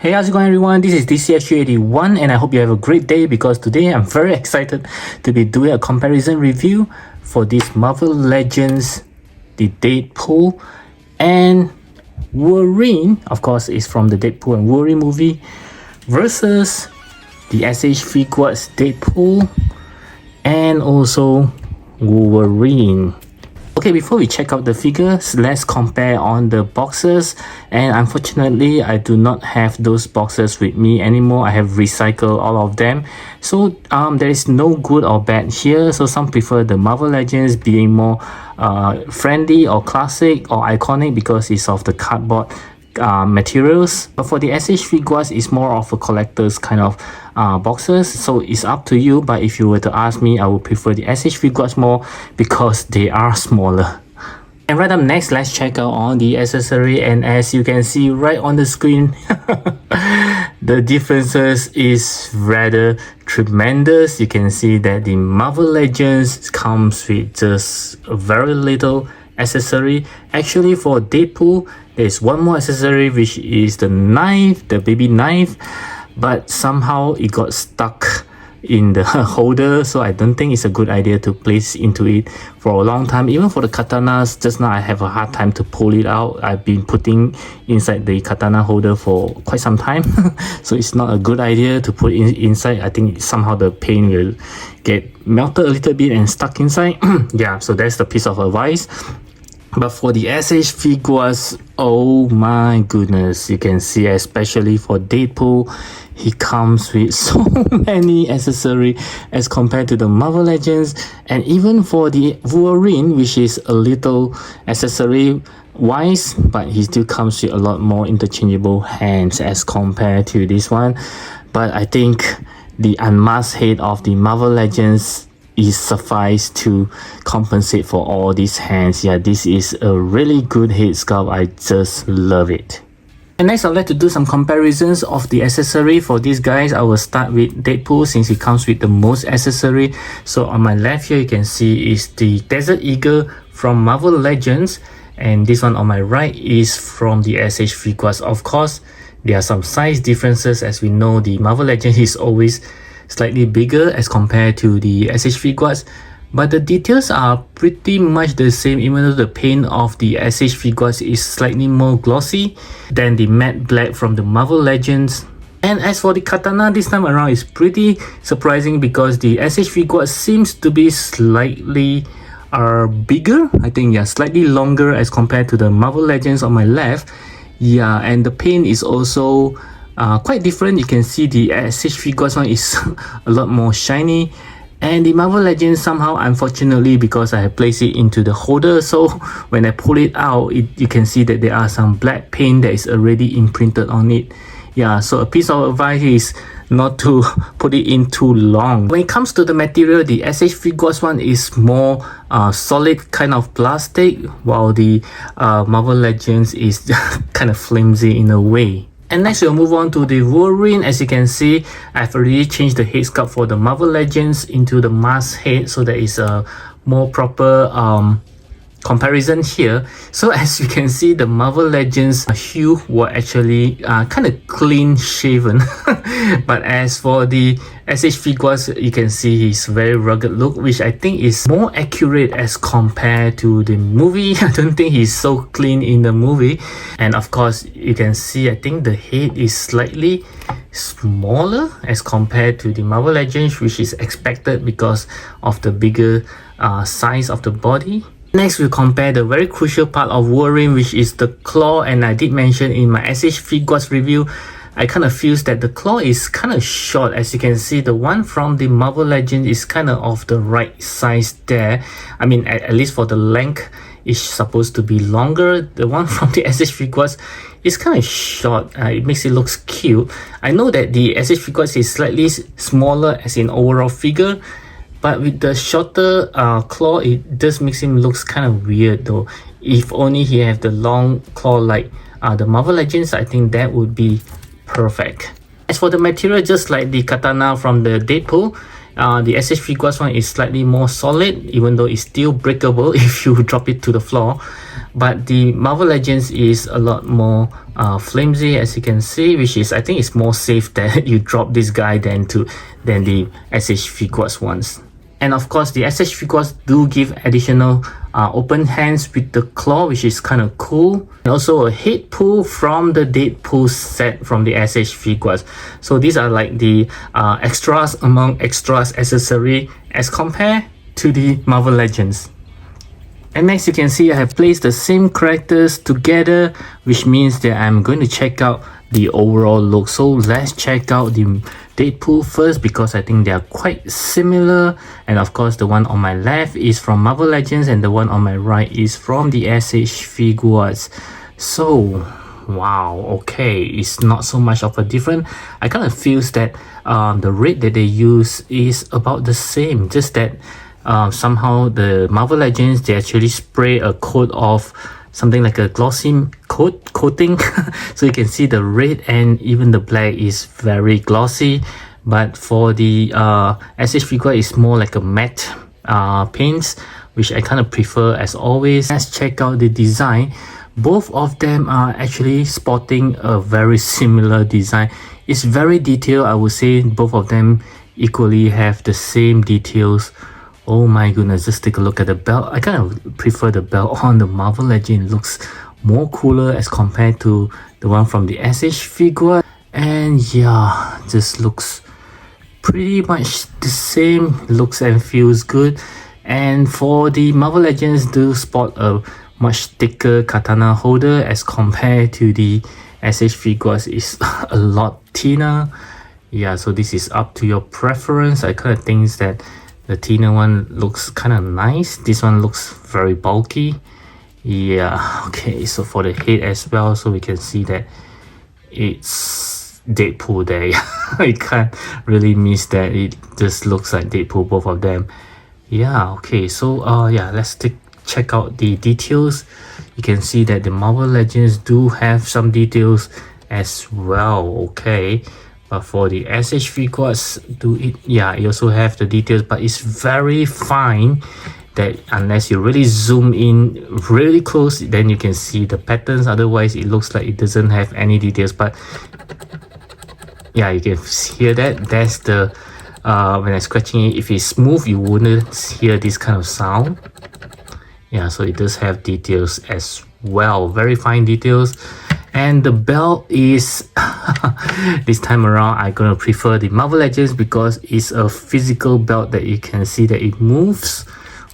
Hey, how's it going everyone? This is DCSU81 and I hope you have a great day because today I'm very excited to be doing a comparison review for this Marvel Legends, the Deadpool and Wolverine, of course is from the Deadpool and Wolverine movie, versus the SH Figuarts Deadpool and also Wolverine. Okay, before we check out the figures, let's compare on the boxes. And unfortunately, I do not have those boxes with me anymore. I have recycled all of them. So there is no good or bad here. So some prefer the Marvel Legends being more friendly or classic or iconic because it's of the cardboard materials. But for the SH Figuarts, it's more of a collector's kind of boxes, so it's up to you. But if you were to ask me, I would prefer the SH Figuarts more because they are smaller. And right up next, let's check out on the accessory, and as you can see right on the screen the differences is rather tremendous. You can see that the Marvel Legends comes with just a very little accessory. Actually, for Deadpool, there's one more accessory, which is the knife, the baby knife, but somehow it got stuck in the holder, so I don't think it's a good idea to place into it for a long time. Even for the katanas, just now I have a hard time to pull it out. I've been putting inside the katana holder for quite some time so it's not a good idea to put inside. I think somehow the paint will get melted a little bit and stuck inside. Yeah, so that's the piece of advice. But for the SH Figuarts, oh my goodness, you can see especially for Deadpool, he comes with so many accessories as compared to the Marvel Legends. And even for the Wolverine, which is a little accessory wise, but he still comes with a lot more interchangeable hands as compared to this one. But I think the unmasked head of the Marvel Legends is suffice to compensate for all these hands. Yeah, this is a really good head sculpt. I just love it. And next, I'd like to do some comparisons of the accessory for these guys. I will start with Deadpool since it comes with the most accessory. So on my left here, you can see is the Desert Eagle from Marvel Legends, and this one on my right is from the SH Figuarts. Of course, there are some size differences. As we know, the Marvel Legends is always slightly bigger as compared to the SH Figuarts, but the details are pretty much the same, even though the paint of the SH Figuarts is slightly more glossy than the matte black from the Marvel Legends. And as for the katana, this time around is pretty surprising because the SH Figuarts seems to be slightly bigger. I think, yeah, slightly longer as compared to the Marvel Legends on my left. Yeah, and the paint is also quite different. You can see the SH Figuarts one is a lot more shiny, and the Marvel Legends somehow, unfortunately, because I have placed it into the holder, so when I pull it out, you can see that there are some black paint that is already imprinted on it. Yeah, so a piece of advice is not to put it in too long. When it comes to the material, the SH Figuarts one is more solid kind of plastic, while the Marvel Legends is kind of flimsy in a way. And next we'll move on to the Wolverine. As you can see, I've already changed the head sculpt for the Marvel Legends into the mask head, so there is a more proper comparison here. So as you can see, the Marvel Legends hue were actually kind of clean shaven but as for the SH Figuarts, you can see his very rugged look, which I think is more accurate as compared to the movie. I don't think he's so clean in the movie. And of course, you can see, I think the head is slightly smaller as compared to the Marvel Legends, which is expected because of the bigger size of the body. Next, we'll compare the very crucial part of Wolverine, which is the claw. And I did mention in my SH Figuarts review, I kind of feel that the claw is kind of short. As you can see, the one from the Marvel Legends is kind of the right size there. I mean, at least for the length, it's supposed to be longer. The one from the SH Figuarts is kind of short. It makes it look cute. I know that the SH Figuarts is slightly smaller as in overall figure, but with the shorter claw, it just makes him looks kind of weird though. If only he have the long claw like the Marvel Legends, I think that would be perfect. As for the material, just like the katana from the Deadpool, The SH Figuarts one is slightly more solid, even though it's still breakable if you drop it to the floor. But the Marvel Legends is a lot more flimsy, as you can see, which is, I think it's more safe that you drop this guy than the SH Figuarts ones. And of course, the SH Figuarts do give additional open hands with the claw, which is kind of cool. And also a head pull from the Deadpool set from the SH Figuarts. So these are like the extras among extras accessory as compared to the Marvel Legends. And next you can see I have placed the same characters together, which means that I'm going to check out the overall look. So let's check out the Deadpool first, because I think they are quite similar. And of course the one on my left is from Marvel Legends and the one on my right is from the SH Figuarts. So wow, okay, it's not so much of a difference. I kind of feels that the red that they use is about the same, just that somehow the Marvel Legends, they actually spray a coat of something like a glossy coating so you can see the red and even the black is very glossy. But for the SH Figuarts, is more like a matte paints, which I kind of prefer as always. Let's check out the design. Both of them are actually sporting a very similar design. It's very detailed. I would say both of them equally have the same details. Oh my goodness, just take a look at the belt. I kind of prefer the belt on the Marvel Legend. It looks more cooler as compared to the one from the SH Figuarts. And yeah, just looks pretty much the same. Looks and feels good. And for the Marvel Legends, do sport a much thicker katana holder as compared to the SH Figuarts. Is a lot thinner. Yeah, so this is up to your preference. I kind of think that the thinner one looks kind of nice. This one looks very bulky. Yeah, okay, so for the head as well, so we can see that it's Deadpool there. I can't really miss that. It just looks like Deadpool, both of them. Yeah, okay, so yeah, let's check out the details. You can see that the Marvel Legends do have some details as well. Okay, but for the SH Figuarts, it also have the details, but it's very fine that unless you really zoom in really close, then you can see the patterns. Otherwise it looks like it doesn't have any details. But yeah, you can hear that. That's the when I'm scratching it, if it's smooth, you wouldn't hear this kind of sound. Yeah, so it does have details as well, very fine details. And the belt is this time around I'm gonna prefer the Marvel Legends because it's a physical belt that you can see that it moves.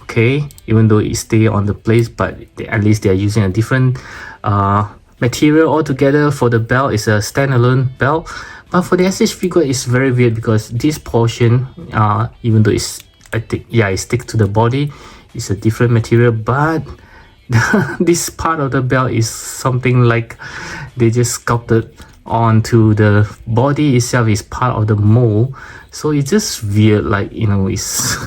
Okay, even though it stay on the place, but at least they are using a different material altogether. For the belt, it's a standalone belt. But for the SH figure, it's very weird because this portion, even though it's, I think, yeah, it sticks to the body, it's a different material, but this part of the belt is something like they just sculpted onto the body itself. Is part of the mold, so it's just weird, like, you know, it's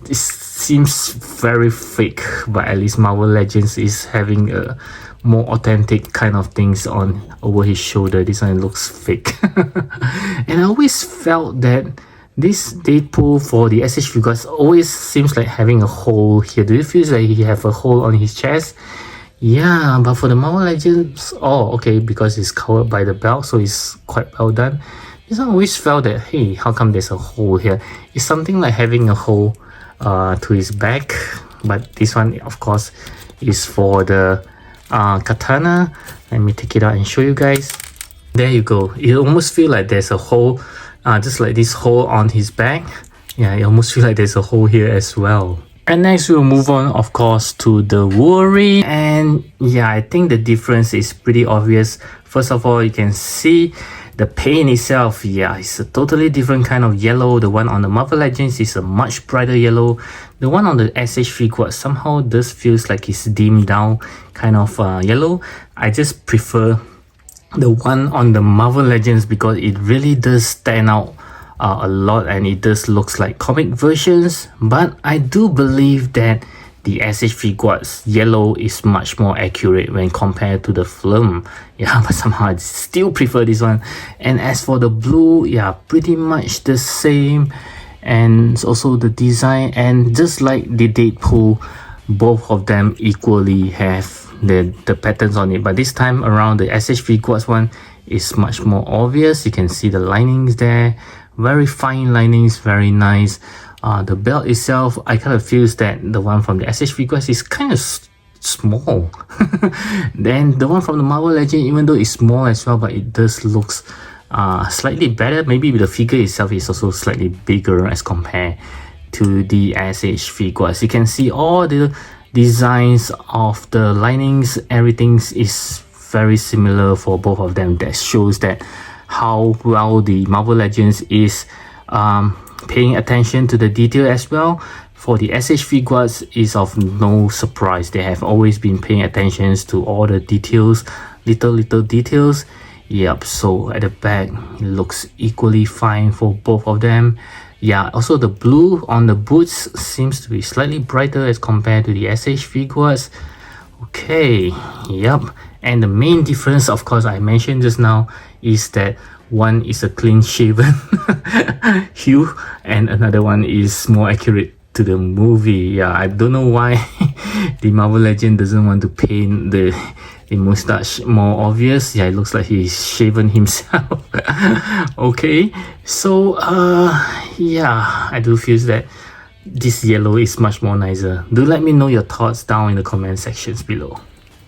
it seems very fake. But at least Marvel Legends is having a more authentic kind of things on over his shoulder. This one looks fake. And I always felt that this Deadpool for the SH figures always seems like having a hole here. Do you feel like he have a hole on his chest? Yeah, but for the Marvel Legends, oh, okay, because it's covered by the belt, so it's quite well done. This one always felt that, hey, how come there's a hole here? It's something like having a hole to his back. But this one, of course, is for the katana. Let me take it out and show you guys. There you go. It almost feel like there's a hole, just like this hole on his back. Yeah, it almost feel like there's a hole here as well. And next we'll move on, of course, to the Wolverine. And yeah, I think the difference is pretty obvious. First of all, you can see the paint itself. Yeah, it's a totally different kind of yellow. The one on the Marvel Legends is a much brighter yellow. The one on the SH Figuarts somehow does feels like it's dimmed down kind of yellow. I just prefer the one on the Marvel Legends because it really does stand out a lot, and it does looks like comic versions. But I do believe that the SH Figuarts yellow is much more accurate when compared to the film. Yeah, but somehow I still prefer this one. And as for the blue, yeah, pretty much the same. and also the design, and just like the Deadpool, both of them equally have the patterns on it, but this time around the SH Figuarts one is much more obvious. You can see the linings there, very fine linings, very nice. The belt itself, I kind of feels that the one from the SH Figuarts is kind of small. Then the one from the Marvel Legend, even though it's small as well, but it does looks slightly better. Maybe the figure itself is also slightly bigger as compared to the SH Figuarts. You can see all the designs of the linings, everything is very similar for both of them. That shows that how well the Marvel Legends is paying attention to the detail as well. For the SH Figuarts is of no surprise. They have always been paying attention to all the details, little details. Yep, so at the back it looks equally fine for both of them. Yeah, also the blue on the boots seems to be slightly brighter as compared to the SH Figuarts. Okay, yep. And the main difference, of course, I mentioned just now, is that one is a clean shaven hue and another one is more accurate to the movie. Yeah, I don't know why the Marvel Legend doesn't want to paint the mustache more obvious. Yeah, it looks like he's shaven himself. Okay, so yeah, I do feel that this yellow is much more nicer. Do let me know your thoughts down in the comment sections below.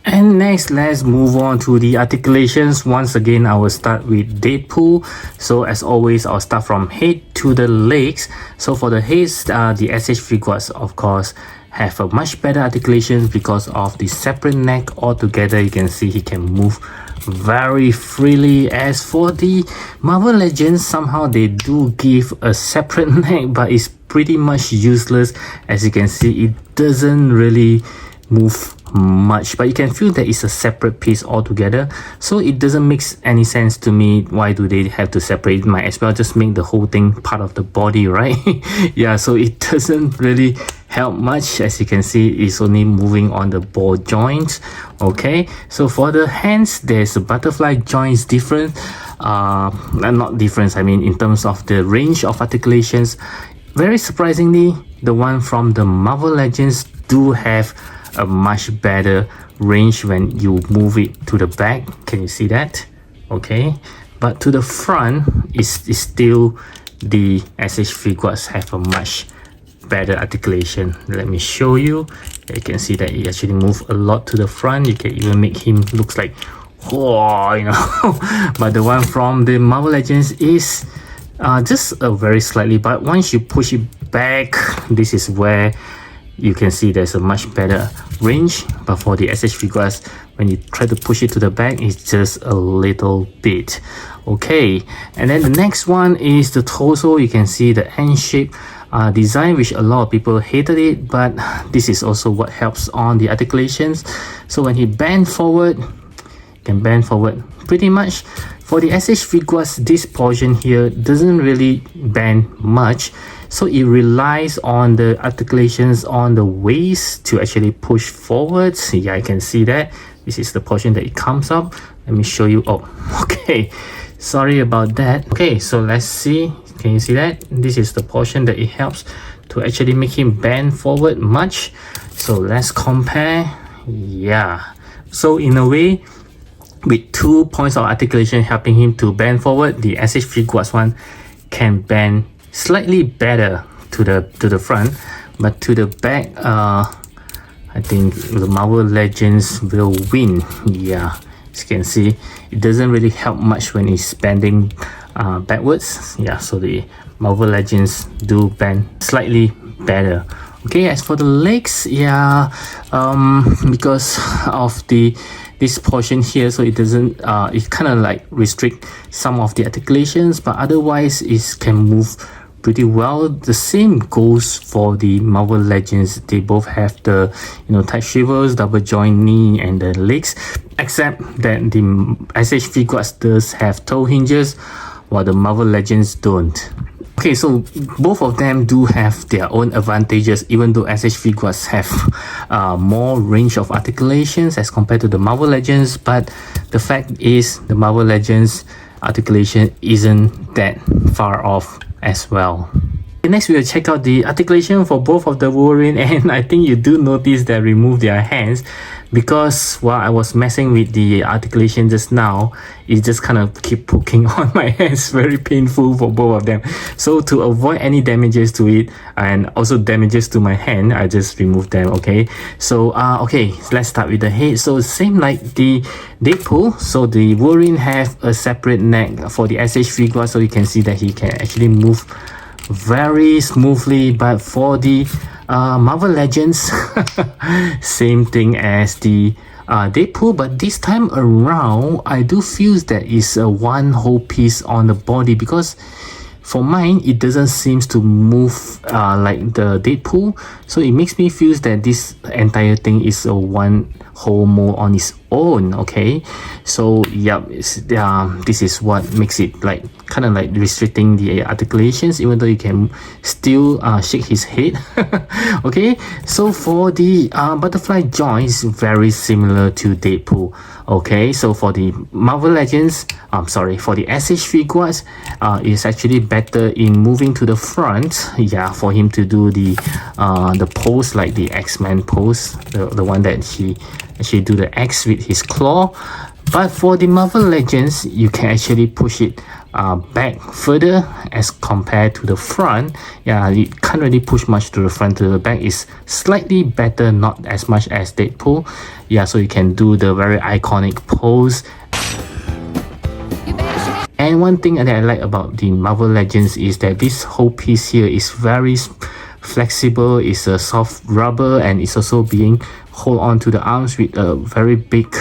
And next, let's move on to the articulations. Once again, I will start with Deadpool. So as always, I'll start from head to the legs. So for the heads, the SH Figuarts, of course, have a much better articulation because of the separate neck altogether. You can see he can move very freely. As for the Marvel Legends, somehow they do give a separate neck, but it's pretty much useless. As you can see, it doesn't really move much, but you can feel that it's a separate piece altogether, so it doesn't make any sense to me. Why do they have to separate? Might as well just make the whole thing part of the body, right? Yeah, so it doesn't really help much. As you can see, it's only moving on the ball joints. Okay, so for the hands, there's a butterfly joints different, not difference, I mean in terms of the range of articulations. Very surprisingly, the one from the Marvel Legends do have a much better range when you move it to the back. Can you see that? Okay, but to the front is still the SH Figuarts have a much better articulation. Let me show you. You can see that he actually move a lot to the front. You can even make him looks like, whoa, you know. But the one from the Marvel Legends is just a very slightly, but once you push it back, this is where you can see there's a much better range. But for the SH Figuarts, when you try to push it to the back, it's just a little bit. Okay, and then the next one is the torso. You can see the N shape design, which a lot of people hated it, but this is also what helps on the articulations. So when he bend forward, you can bend forward pretty much. For the SH Figuarts, this portion here doesn't really bend much, so it relies on the articulations on the waist to actually push forwards. Yeah, I can see that. This is the portion that it comes up. Let me show you. Oh, okay. Sorry about that. Okay, so let's see. Can you see that? This is the portion that it helps to actually make him bend forward much. So let's compare. Yeah. So in a way, with 2 points of articulation helping him to bend forward, the SH Figuarts one can bend slightly better to the front, but to the back, I think the Marvel Legends will win. Yeah, as you can see, it doesn't really help much when it's bending backwards. Yeah, so the Marvel Legends do bend slightly better. Okay, as for the legs, yeah, because of this portion here, so it doesn't it kind of like restrict some of the articulations, but otherwise it can move pretty well. The same goes for the Marvel Legends. They both have the, you know, tight shivers, double joint knee and the legs, except that the SH Figuarts does have toe hinges while the Marvel Legends don't. Okay, so both of them do have their own advantages, even though SH Figuarts have more range of articulations as compared to the Marvel Legends, but the fact is the Marvel Legends articulation isn't that far off as well. Next, we will check out the articulation for both of the Wolverine, and I think you do notice that remove their hands, because while I was messing with the articulation just now, it just kind of keep poking on my hands. Very painful for both of them. So to avoid any damages to it and also damages to my hand, I just remove them. Okay, so okay, let's start with the head. So same like the Deadpool, so the Wolverine have a separate neck for the SH Figuarts, so you can see that he can actually move very smoothly. But for the Marvel Legends, same thing as the Deadpool, but this time around I do feel that it's a one whole piece on the body, because for mine it doesn't seem to move like the Deadpool, so it makes me feel that this entire thing is a one whole mold on its own. Okay, so yeah, this is what makes it like kind of like restricting the articulations, even though you can still shake his head. Okay, so for the butterfly joints, very similar to Deadpool. Okay, so for the Marvel Legends, sorry, for the SH Figuarts, is actually better in moving to the front. Yeah, for him to do the pose like the X-Men pose, the one that he actually do the X with his claw. But for the Marvel Legends, you can actually push it back further as compared to the front. Yeah, you can't really push much to the front. To the back is slightly better, not as much as Deadpool. Yeah, so you can do the very iconic pose. And one thing that I like about the Marvel Legends is that this whole piece here is very flexible. It's a soft rubber, and it's also being hold on to the arms with a very big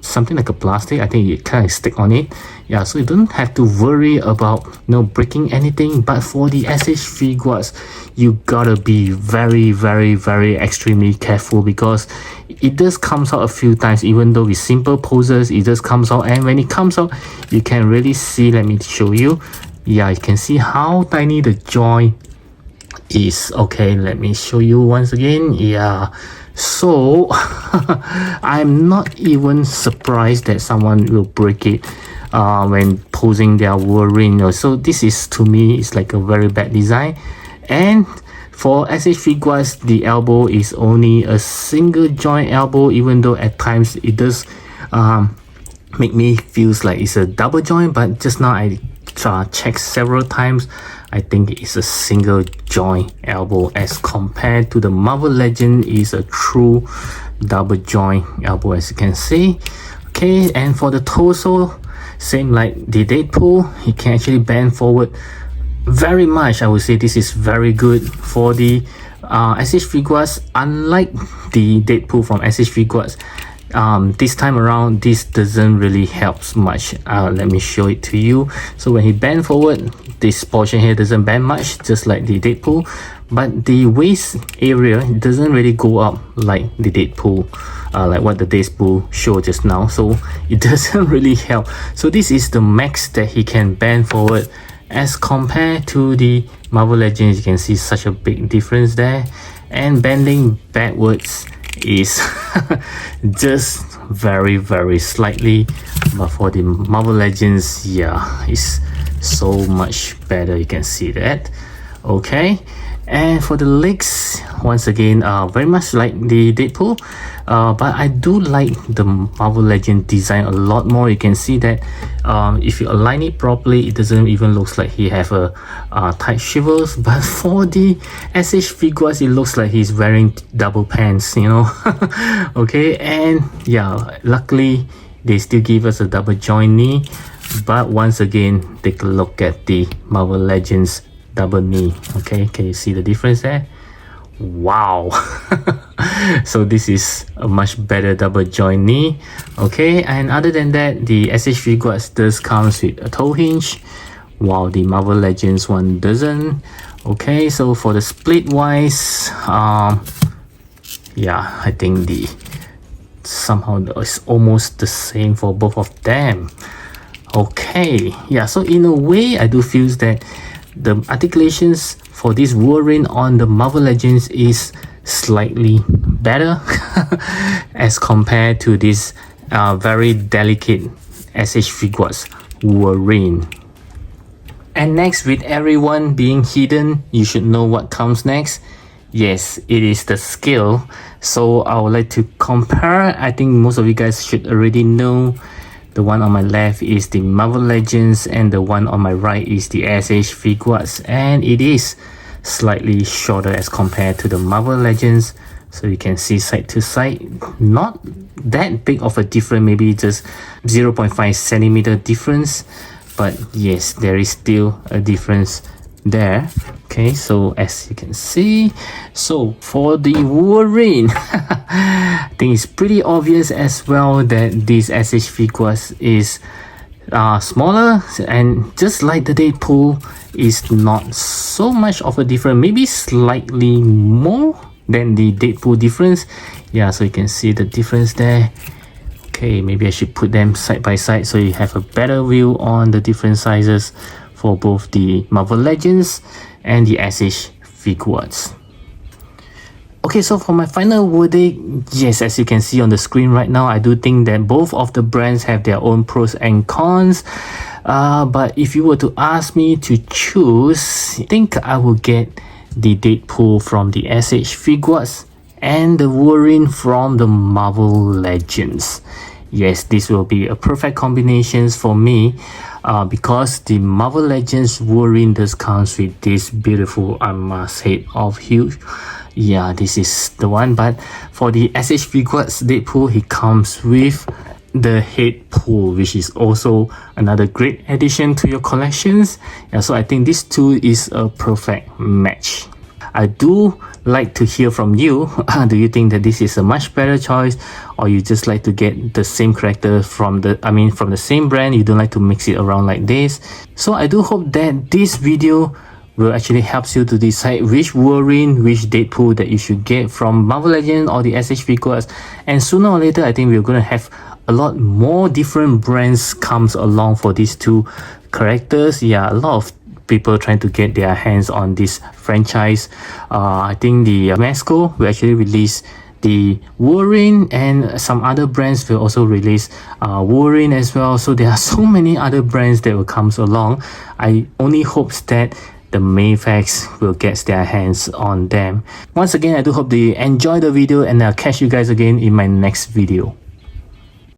something like a plastic. I think it kind of stick on it. Yeah, so you don't have to worry about breaking anything. But for the SH Figuarts, you gotta be very extremely careful, because it does comes out a few times. Even though with simple poses, it just comes out, and when it comes out, you can really see. Let me show you. Yeah, you can see how tiny the joint is. Okay, let me show you once again. Yeah, so I'm not even surprised that someone will break it when posing their Wolverine. So this is, to me, it's like a very bad design. And for SH Figuarts, the elbow is only a single joint elbow, even though at times it does make me feels like it's a double joint. But just now I checked several times, I think it's a single joint elbow, as compared to the Marvel Legend is a true double joint elbow, as you can see. Okay, and for the torso, same like the Deadpool, he can actually bend forward very much. I would say this is very good for the SH Figuarts. Unlike the Deadpool from SH Figuarts, this time around this doesn't really help much. Let me show it to you. So when he bend forward, this portion here doesn't bend much, just like the Deadpool, but the waist area doesn't really go up like the Deadpool, like what the Deadpool showed just now. So it doesn't really help. So this is the max that he can bend forward, as compared to the Marvel Legends. You can see such a big difference there, and bending backwards is just very slightly. But for the Marvel Legends, yeah, it's so much better. You can see that. Okay, and for the legs, once again, very much like the Deadpool, but I do like the Marvel Legend design a lot more. You can see that if you align it properly, it doesn't even looks like he have a tight shivers. But for the SH Figuarts, it looks like he's wearing double pants, Okay, and yeah, luckily they still give us a double joint knee. But once again, take a look at the Marvel Legends double knee. Okay, can you see the difference there? Wow. So this is a much better double joint knee. Okay, and other than that, the SH Figuarts does comes with a toe hinge, while the Marvel Legends one doesn't. Okay, so for the split wise, yeah, I think somehow it's almost the same for both of them. Okay, yeah, so in a way, I do feel that the articulations for this Wolverine on the Marvel Legends is slightly better as compared to this very delicate SH Figuarts Wolverine. And next, with everyone being hidden, you should know what comes next. Yes, it is the scale. So I would like to compare. I think most of you guys should already know. The one on my left is the Marvel Legends and the one on my right is the SH Figuarts, and it is slightly shorter as compared to the Marvel Legends. So you can see side to side, not that big of a difference, maybe just 0.5 centimeter difference, but yes, there is still a difference there. Okay, so as you can see, so for the Wolverine, I think it's pretty obvious as well that this SH Figuarts is smaller, and just like the Deadpool, is not so much of a difference, maybe slightly more than the Deadpool difference. Yeah, so you can see the difference there. Okay, maybe I should put them side by side so you have a better view on the different sizes for both the Marvel Legends and the SH Figuarts. Okay, so for my final verdict, yes, as you can see on the screen right now, I do think that both of the brands have their own pros and cons. But if you were to ask me to choose, I think I will get the Deadpool from the SH Figuarts and the Wolverine from the Marvel Legends. Yes, this will be a perfect combination for me because the Marvel Legends Wolverine does comes with this beautiful unmasked head of Hugh. Yeah, this is the one. But for the SH Figuarts Deadpool, he comes with the head pull, which is also another great addition to your collections. Yeah, so I think this two is a perfect match. I do like to hear from you. Do you think that this is a much better choice, or you just like to get the same character from the same brand? You don't like to mix it around like this? So I do hope that this video will actually helps you to decide which Wolverine, which Deadpool that you should get from Marvel Legends or the SH Figuarts. And sooner or later, I think we're gonna have a lot more different brands comes along for these two characters. Yeah, a lot of people trying to get their hands on this franchise. I think the Masco will actually release the Wolverine, and some other brands will also release Wolverine as well. So there are so many other brands that will comes along. I only hope that the Mayfax will get their hands on them. Once again, I do hope that you enjoy the video, and I'll catch you guys again in my next video.